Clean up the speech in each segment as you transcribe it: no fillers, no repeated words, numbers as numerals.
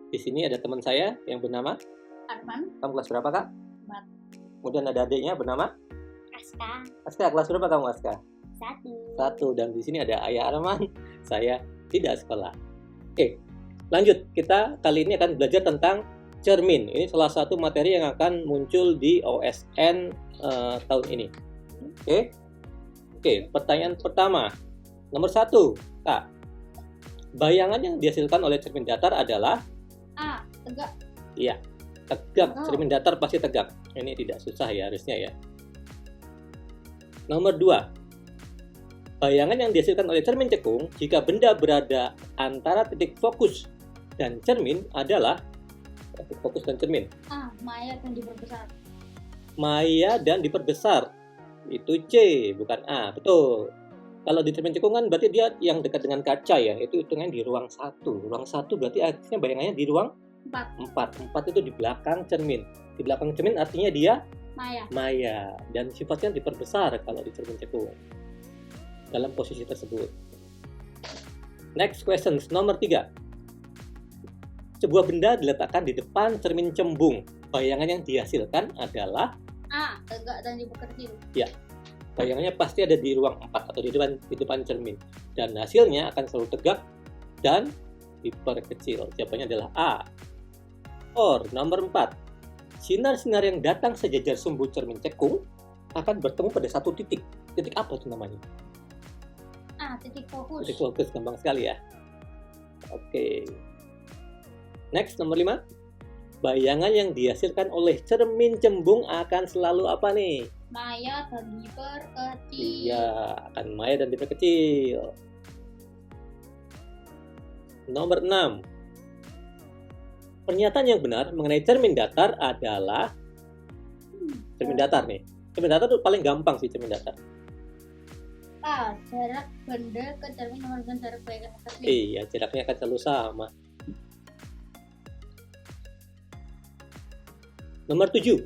Di sini ada teman saya yang bernama Arman. Kamu kelas berapa, Kak? 4. Kemudian ada adiknya bernama Aska. Aska. Kelas berapa kamu, Aska? 1. Dan di sini ada Ayah Arman. Saya tidak sekolah. Oke, lanjut. Kita kali ini akan belajar tentang cermin. Ini salah satu materi yang akan muncul di OSN tahun ini. Oke, pertanyaan pertama. Nomor 1, Kak. Bayangan yang dihasilkan oleh cermin datar adalah A. Tegak. Iya, tegak. Oh. Cermin datar pasti tegak. Ini tidak susah ya harusnya ya. Nomor 2. Bayangan yang dihasilkan oleh cermin cekung jika benda berada antara titik fokus dan cermin adalah titik fokus dan cermin. A. Maya dan diperbesar. Maya dan diperbesar. Itu C, bukan A. Betul. Kalau di cermin cekung kan berarti dia yang dekat dengan kaca ya. Itu hitungan di ruang 1. Ruang 1 berarti artinya bayangannya di ruang 4. 4 itu di belakang cermin. Di belakang cermin artinya dia Maya. dan sifatnya diperbesar kalau di cermin cekung dalam posisi tersebut. Next question, nomor 3. Sebuah benda diletakkan di depan cermin cembung. Bayangan yang dihasilkan adalah A. Tegak dan diperkecil. Ya, bayangannya pasti ada di ruang 4 atau di depan cermin. Dan hasilnya akan selalu tegak dan diperkecil. Jawabannya adalah A. Or, nomor 4. Sinar-sinar yang datang sejajar sumbu cermin cekung akan bertemu pada satu titik. Titik apa itu namanya? A. Titik fokus. Titik fokus, gampang sekali ya. Oke. Next, nomor 5. Bayangan yang dihasilkan oleh cermin cembung akan selalu apa nih? Maya dan diperkecil. Iya, akan maya dan diperkecil. Nomor 6. Pernyataan yang benar mengenai cermin datar adalah cermin datar nih. Cermin datar itu paling gampang sih cermin datar. A. Jarak benda ke cermin sama dengan jarak bayangan ke cermin. Iya, jaraknya akan selalu sama. Nomor 7.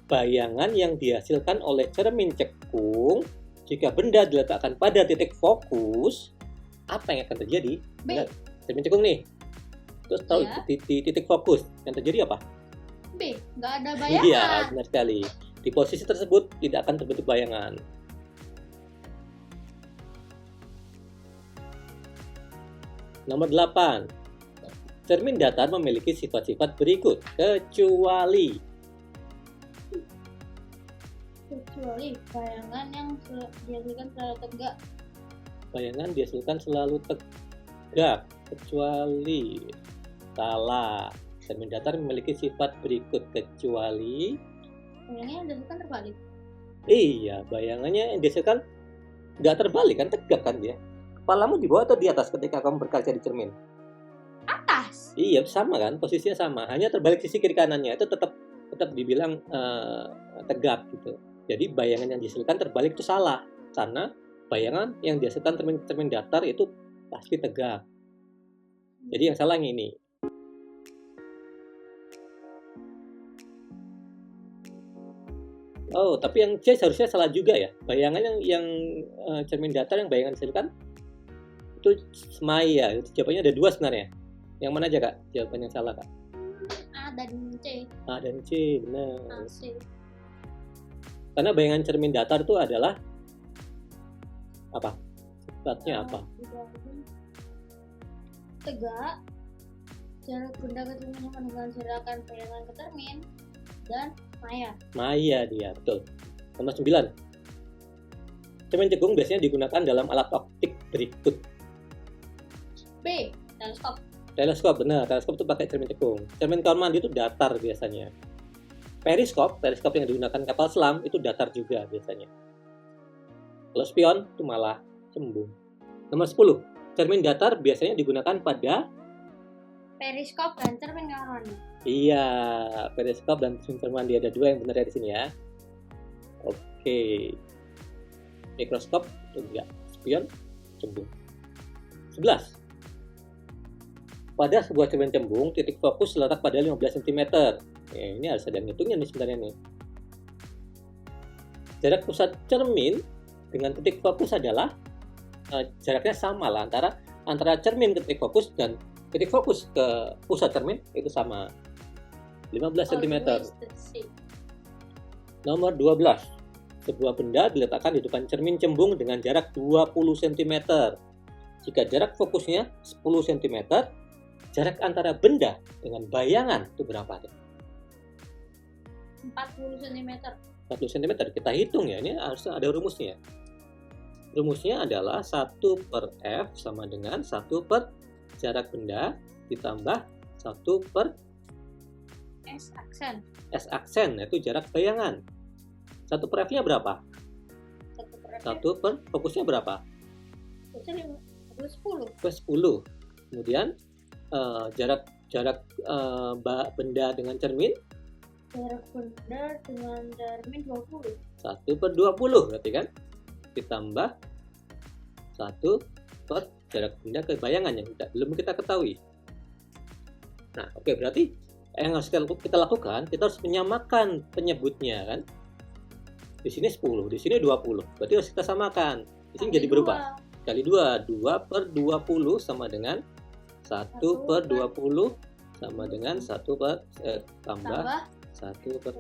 Bayangan yang dihasilkan oleh cermin cekung jika benda diletakkan pada titik fokus, apa yang akan terjadi? B. Benar, cermin cekung nih. Terus tahu Iya. di titik fokus yang terjadi apa? B. Nggak ada bayangan. Iya, benar sekali. Di posisi tersebut tidak akan terbentuk bayangan. Nomor 8. Cermin datar memiliki sifat-sifat berikut, kecuali bayangan yang dihasilkan selalu tegak. bayangan dihasilkan selalu tegak, kecuali salah. Cermin datar memiliki sifat berikut, kecuali Bayangannya yang dihasilkan terbalik. iya, bayangannya yang dihasilkan nggak terbalik kan, tegak kan dia. Kepalamu di bawah atau di atas ketika kamu berkaca di cermin? Atas. Iya, sama kan, posisinya sama, hanya terbalik sisi kiri kanannya itu tetap dibilang tegak gitu. Jadi bayangan yang dihasilkan terbalik itu salah, karena bayangan yang dihasilkan cermin datar itu pasti tegak. Jadi yang salah yang ini. Oh, tapi yang C seharusnya salah juga ya. Bayangan yang cermin datar yang bayangan dihasilkan itu maya. Jawabannya ada 2 sebenarnya. Yang mana aja, Kak? Jawaban yang salah, Kak. A dan C. A dan C, benar. A, C. Karena bayangan cermin datar itu adalah apa? Sifatnya apa? Tegak. Jarak benda ke cermin sama dengan jarakan bayangan ke cermin. Dan maya. Maya dia, betul. Nomor 9. Cermin cekung biasanya digunakan dalam alat optik berikut. B. Teleskop. Teleskop, benar. Teleskop itu pakai cermin cekung. Cermin kamar mandi itu datar biasanya. Periskop yang digunakan kapal selam itu datar juga biasanya. Kalau spion itu malah cembung. Nomor 10. Cermin datar biasanya digunakan pada Periskop dan cermin kamar mandi. iya, periskop dan cermin mandi, ada 2 yang benar ya di sini ya. Oke. Mikroskop itu enggak, spion cembung. 11. Pada sebuah cermin cembung, titik fokus terletak pada 15 cm. Ini harus ada ngitungnya nih sebenarnya nih. Jarak pusat cermin dengan titik fokus adalah jaraknya sama lah antara cermin ke titik fokus dan titik fokus ke pusat cermin itu sama 15 cm. Always the same. Nomor 12. Sebuah benda diletakkan di depan cermin cembung dengan jarak 20 cm. Jika jarak fokusnya 10 cm, jarak antara benda dengan bayangan itu berapa? 40 cm. 40 cm. Kita hitung ya, ini harus ada rumusnya. Rumusnya adalah 1 per F sama dengan 1 per jarak benda ditambah 1 per S aksen. S aksen, yaitu jarak bayangan. 1 per F-nya berapa? 1 per fokusnya berapa? Fokusnya 10. 10. Kemudian jarak benda dengan cermin Jarak benda dengan cermin 20. 1 per 20 berarti kan? Ditambah 1 per jarak benda ke bayangan yang belum kita ketahui. Nah, oke, berarti yang harus kita lakukan, kita harus menyamakan penyebutnya kan? Di sini 10, di sini 20. Berarti harus kita samakan. Di sini jadi berubah. Kali 2, 2 per 20 sama dengan 1 per 20 sama dengan 1 per tambah 1 per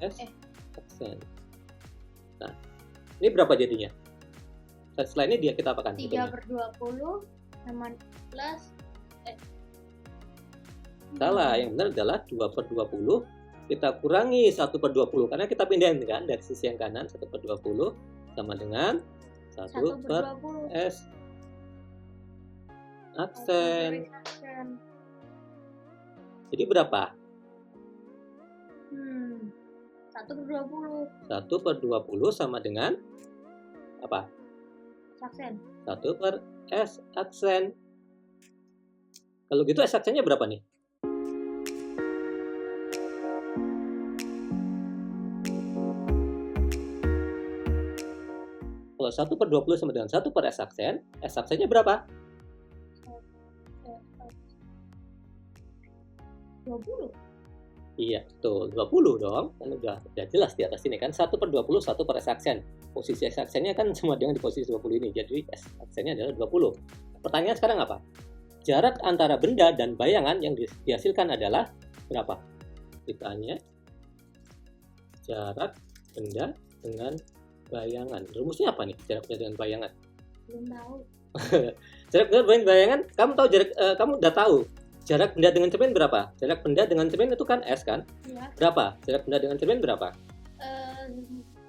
S aksen. Nah, ini berapa jadinya? Setelah ini kita apakan? 3 per 20 sama plus Salah, yang benar adalah 2 per 20 kita kurangi 1 per 20 karena kita pindahin kan dari sisi yang kanan 1 per 20 sama dengan 1 per 20. S aksen. Jadi berapa? 1 per 20. 1 per 20 sama dengan apa? Aksen. 1 per S aksen. Kalau gitu S aksennya berapa nih? Kalau 1 per 20 sama dengan 1 per S aksennya berapa? 20. Iya, tuh 20 dong. Kan udah jelas di atas ini kan 1 per 20, 1 per S aksen. Posisi S aksennya kan sama dengan di posisi 20 ini. Jadi S aksennya adalah 20. Pertanyaan sekarang apa? Jarak antara benda dan bayangan yang dihasilkan adalah berapa? Ditanya jarak benda dengan bayangan. Rumusnya apa nih jarak benda dengan bayangan? Belum tahu. Jarak benda dengan bayangan, kamu tahu kamu udah tahu jarak benda dengan cermin berapa? Jarak benda dengan cermin itu kan S kan? Ya. Berapa? Jarak benda dengan cermin berapa?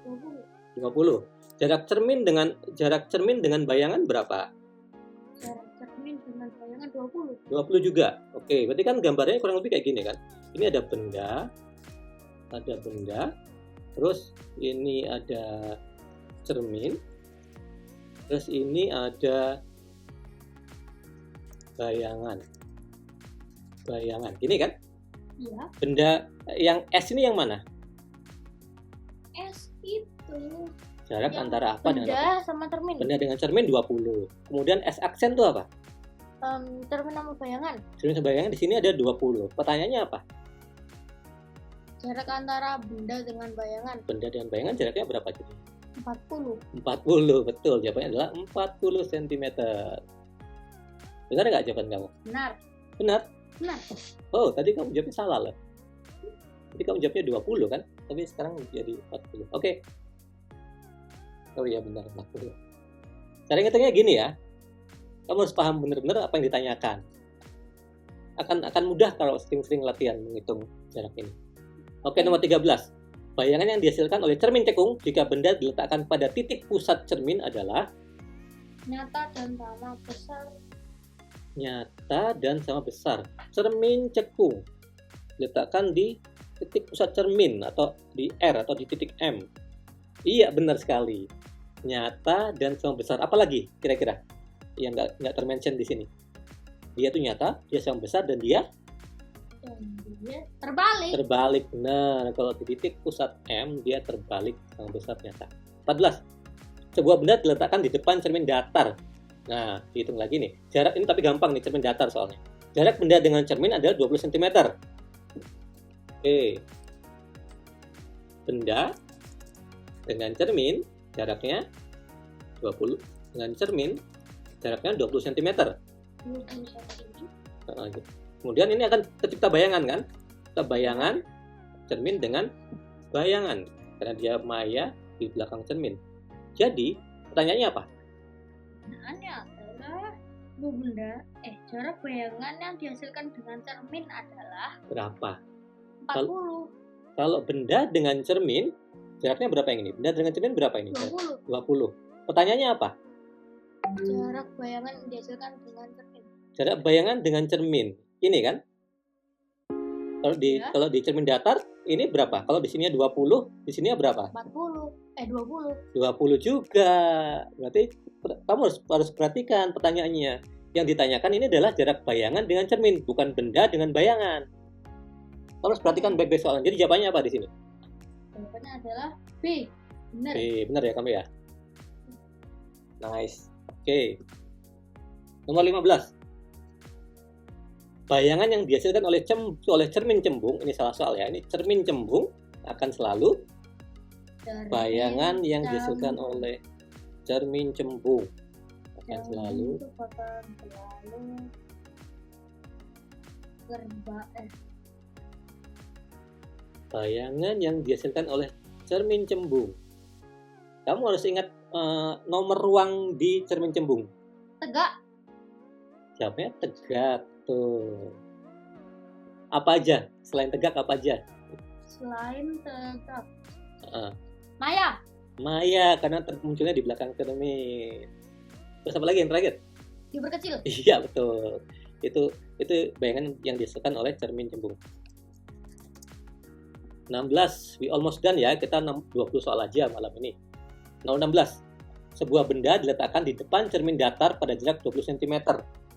20. 50. Jarak cermin dengan bayangan berapa? Jarak cermin dengan bayangan 20. 20 juga. Oke, berarti kan gambarnya kurang lebih kayak gini kan? Ini ada benda, terus ini ada cermin, terus ini ada bayangan, gini kan? Iya. Benda yang S ini yang mana? S itu Jarak yang antara apa dengan apa? benda sama cermin. Benda dengan cermin 20. Kemudian S aksen itu apa? Cermin sama bayangan. Cermin sama bayangan di sini ada 20. Pertanyaannya apa? Jarak antara benda dengan bayangan Benda dengan bayangan jaraknya berapa jadi? 40. 40, betul. Jawabannya adalah 40 cm. Benar nggak jawaban kamu? Benar. Benar. Benar. Oh, tadi kamu jawabnya salah loh. Tadi kamu jawabnya 20 kan? Tapi sekarang jadi 40. Oke. Oh iya benar, 40. Cara ngitungnya gini ya. Kamu harus paham benar-benar apa yang ditanyakan. Akan mudah kalau sering-sering latihan menghitung jarak ini. Oke, nomor 13. Bayangan yang dihasilkan oleh cermin cekung jika benda diletakkan pada titik pusat cermin adalah Nyata dan sama besar. nyata dan sama besar. Cermin cekung diletakkan di titik pusat cermin atau di R atau di titik M. Iya, benar sekali. Nyata dan sama besar. Apalagi kira-kira yang nggak termention di sini? Dia tuh nyata, dia sama besar, dan dia terbalik. Terbalik. Benar. Kalau di titik pusat M, dia terbalik sama besar nyata. 14. Sebuah benda diletakkan di depan cermin datar. Nah, dihitung lagi nih. Jarak ini tapi gampang nih, cermin datar soalnya. Jarak benda dengan cermin adalah 20 cm. Oke. Benda dengan cermin jaraknya 20. Dengan cermin jaraknya 20 cm. 20 cm. Kemudian ini akan tercipta bayangan kan? Kita bayangan cermin dengan bayangan karena dia maya di belakang cermin. Jadi pertanyaannya apa? Pertanyaannya adalah jarak bayangan yang dihasilkan dengan cermin adalah Berapa? 40. Kalau benda dengan cermin, jaraknya berapa yang ini? Benda dengan cermin berapa ini? 20. 20. Pertanyaannya apa? Jarak bayangan yang dihasilkan dengan cermin. Jarak bayangan dengan cermin. Ini kan? Ya. Kalau di cermin datar ini berapa? Kalau di sini 20, di sini berapa? 40. 20. 20 juga. Berarti kamu harus perhatikan pertanyaannya. Yang ditanyakan ini adalah jarak bayangan dengan cermin, bukan benda dengan bayangan. Kamu harus perhatikan baik-baik soalnya. Jadi jawabannya apa di sini? Jawabannya adalah B. Benar. B, benar ya kamu ya? Nice. Oke. Nomor 15. Bayangan yang dihasilkan oleh cermin cembung, ini salah soal ya. Ini cermin cembung akan selalu bayangan yang dihasilkan oleh cermin cembung akan selalu bayangan yang dihasilkan oleh cermin cembung. Kamu harus ingat nomor ruang di cermin cembung. Tegak. Jawabnya tegak tuh. Apa aja? Selain tegak apa aja? Selain tegak. Maya. Maya karena munculnya di belakang cermin. Terus apa lagi yang terakhir? Diperkecil. Iya betul. Itu bayangan yang dihasilkan oleh cermin cembung. 16. We almost done ya. Kita 20 soal aja malam ini. Nomor 16. Sebuah benda diletakkan di depan cermin datar pada jarak 20 cm.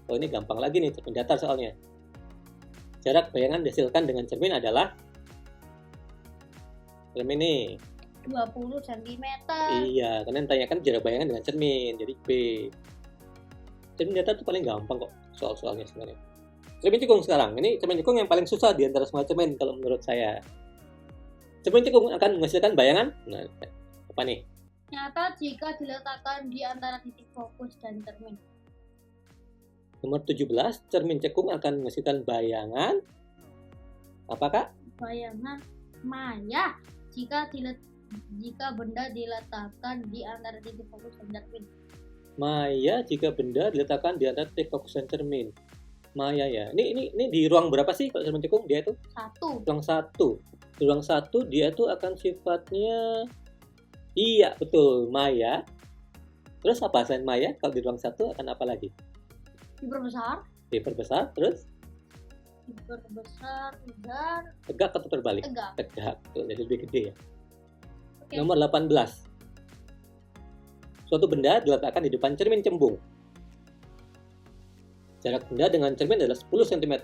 Oh ini gampang lagi nih cermin datar soalnya. Jarak bayangan dihasilkan dengan cermin adalah cermin ini 20 cm. Iya, karena yang tanyakan jarak bayangan dengan cermin, jadi B. Cermin datar itu paling gampang kok soal-soalnya sebenarnya. Cermin cekung sekarang, ini cermin cekung yang paling susah di antara semua cermin kalau menurut saya. Cermin cekung akan menghasilkan bayangan. Nah, apa nih? Nyata jika diletakkan di antara titik fokus dan cermin. Nomor 17, cermin cekung akan menghasilkan bayangan. Apakah? Bayangan maya jika benda diletakkan di antara titik fokus dan cermin. Maya jika benda diletakkan di antara titik fokus dan cermin. Maya ya. Ini di ruang berapa sih kalau cermin cekung dia itu? 1. Ruang 1. Di ruang 1 dia tuh akan sifatnya iya, betul, maya. Terus apa selain maya? Kalau di ruang 1 akan apa lagi? Diperbesar. Diperbesar, terus? Diperbesar dan tegak atau terbalik? Tegak. Tegak, betul, jadi lebih gede ya. Okay. Nomor 18. Suatu benda diletakkan di depan cermin cembung. Jarak benda dengan cermin adalah 10 cm.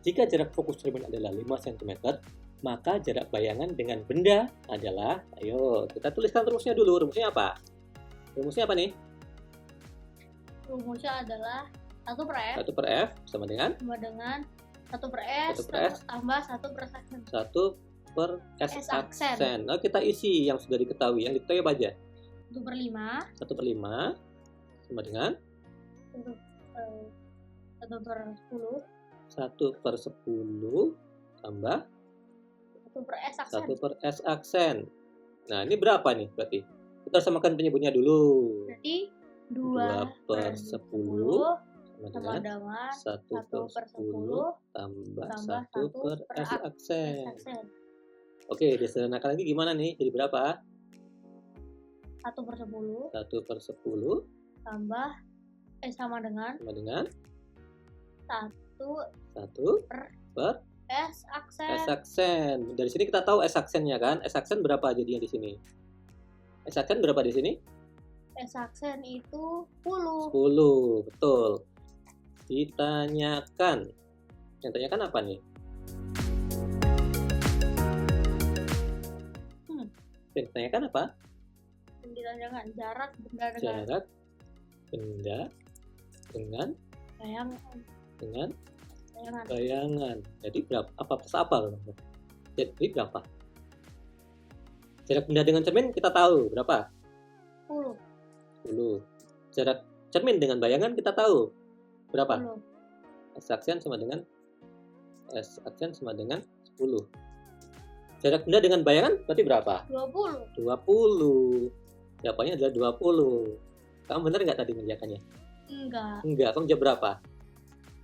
Jika jarak fokus cermin adalah 5 cm, maka jarak bayangan dengan benda adalah, ayo kita tuliskan rumusnya dulu. Rumusnya apa? Rumusnya apa nih? Rumusnya adalah 1 per F. 1 per F sama dengan? Sama dengan 1 per S, 1 per S tambah 1 per S aksen. 1 per S aksen. Nah, kita isi yang sudah diketahui. Yang diketahui apa aja? 1 per 5. 1 per 5 sama dengan? 1 per 10. 1 per 10 tambah? 1 per S aksen. 1 per S aksen. Nah, ini berapa nih berarti? Kita samakan penyebutnya dulu. Berarti 2 per 10 sama dengan 1 per 10 tambah 1 per S aksen. Oke, disederhanakan lagi gimana nih? Jadi berapa? 1 per 10. 1 per 10 tambah sama dengan 1 per S aksen. S aksen. Dari sini kita tahu S aksennya kan? S aksen berapa jadinya di sini? S aksen berapa di sini? S aksen itu 10. 10, betul. Ditanyakan. Yang tanyakan apa nih? Ditanyakan apa? Ditanyakan jarak benda dengan bayangan. Bayangan. Jadi berapa? Apa? Jadi berapa? Jarak benda dengan cermin kita tahu berapa? 10. Jarak cermin dengan bayangan kita tahu berapa? S aksen sama dengan 10. Jarak benda dengan bayangan berarti berapa? 20. 20. Jawabannya adalah 20. Kamu benar nggak tadi mengerjakannya? Enggak. Kamu jawab berapa?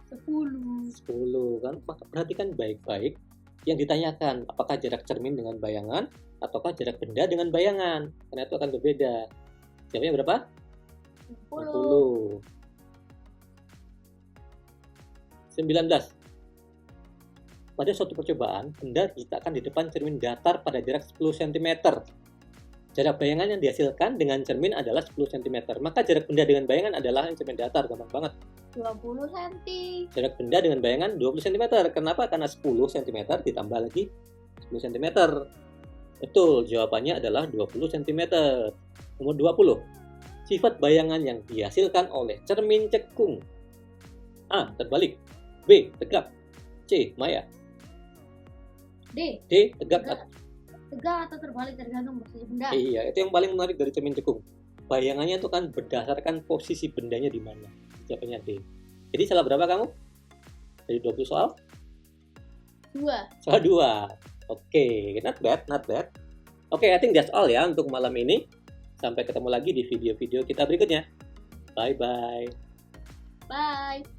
10. 10 kan? Maka perhatikan baik-baik yang ditanyakan, apakah jarak cermin dengan bayangan ataukah jarak benda dengan bayangan, karena itu akan berbeda. Jawabnya berapa? 10. 19. Pada suatu percobaan, benda diletakkan di depan cermin datar pada jarak 10 cm. Jarak bayangan yang dihasilkan dengan cermin adalah 10 cm. Maka jarak benda dengan bayangan adalah yang cermin datar, gampang banget. 20 cm. Jarak benda dengan bayangan 20 cm. Kenapa? Karena 10 cm ditambah lagi 10 cm. Betul, jawabannya adalah 20 cm. Nomor 20. Sifat bayangan yang dihasilkan oleh cermin cekung. A. Terbalik. B. Tegak. C. Maya. D. Tegak. Tegak atau terbalik tergantung posisi benda. Iya, itu yang paling menarik dari cermin cekung. Bayangannya itu kan berdasarkan posisi bendanya di mana. Jawabannya D. Jadi salah berapa kamu? Dari 20 soal? 2. Soal 2. Oke, not bad. Oke, I think that's all ya untuk malam ini. Sampai ketemu lagi di video-video kita berikutnya. Bye-bye. Bye.